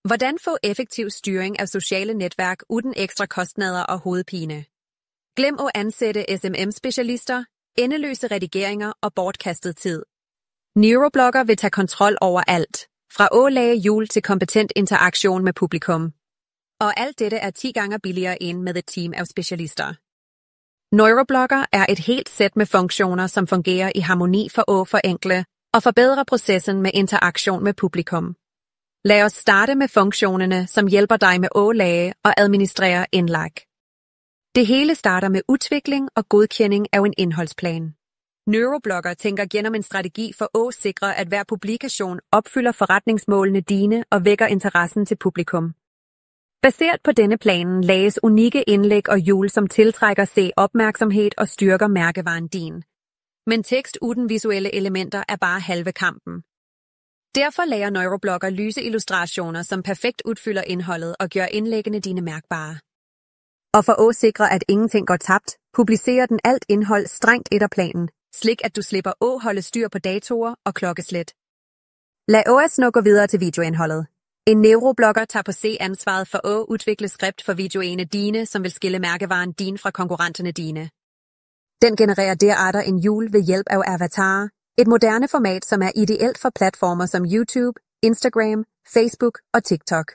Hvordan få effektiv styring af sociale netværk uden ekstra kostnader og hovedpine? Glem at ansætte SMM-specialister, endeløse redigeringer og bortkastet tid. Neuroblogger vil tage kontrol over alt, fra at lage hjul til kompetent interaktion med publikum. Og alt dette er 10 gange billigere end med et team af specialister. Neuroblogger er et helt sæt med funktioner, som fungerer i harmoni for at forenkle og forbedre processen med interaktion med publikum. Lad os starte med funktionerne, som hjælper dig med at lage og administrere indlæg. Det hele starter med udvikling og godkending af en indholdsplan. Neuroblogger tænker gennem en strategi for at sikre, at hver publikation opfylder forretningsmålene dine og vækker interessen til publikum. Baseret på denne plan lages unikke indlæg og hjul, som tiltrækker se opmærksomhed og styrker mærkevaren din. Men tekst uden visuelle elementer er bare halve kampen. Derfor lager Neuroblogger lyse illustrationer, som perfekt udfylder indholdet og gør indlæggene dine mærkbare. Og for at sikre, at ingenting går tabt, publicerer den alt indhold strengt efter planen, slik at du slipper at holde styr på datoer og klokkeslæt. Lad os nu gå videre til videoindholdet. En neuroblogger tager på sig ansvaret for at udvikle skript for videoene dine, som vil skille mærkevaren din fra konkurrenterne dine. Den genererer derefter en hjul ved hjælp af avatarer, et moderne format, som er ideelt for platformer som YouTube, Instagram, Facebook og TikTok.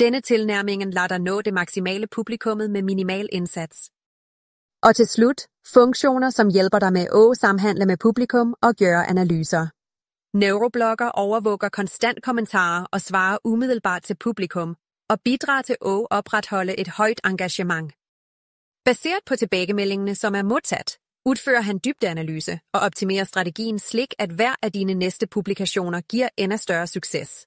Denne tilnærmingen lader dig nå det maksimale publikummet med minimal indsats. Og til slut, funktioner, som hjælper dig med at samhandle med publikum og gøre analyser. Neuroblogger overvåger konstant kommentarer og svarer umiddelbart til publikum og bidrager til at opretholde et højt engagement. Baseret på tilbagemeldingene, som er modtaget, udfører han dybdeanalyse og optimerer strategien slik, at hver af dine næste publikationer giver endnu større succes.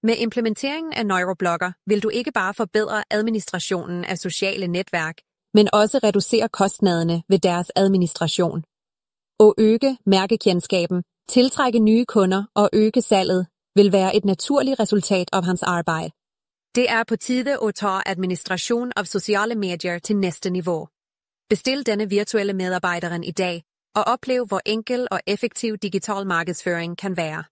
Med implementeringen af Neuroblogger vil du ikke bare forbedre administrationen af sociale netværk, men også reducere kostnaderne ved deres administration. Og øge mærkekendskaben, tiltrække nye kunder og øge salget vil være et naturligt resultat af hans arbejde. Det er på tide at tage administration af sociale medier til næste niveau. Bestil denne virtuelle medarbejderen i dag og oplev, hvor enkel og effektiv digital markedsføring kan være.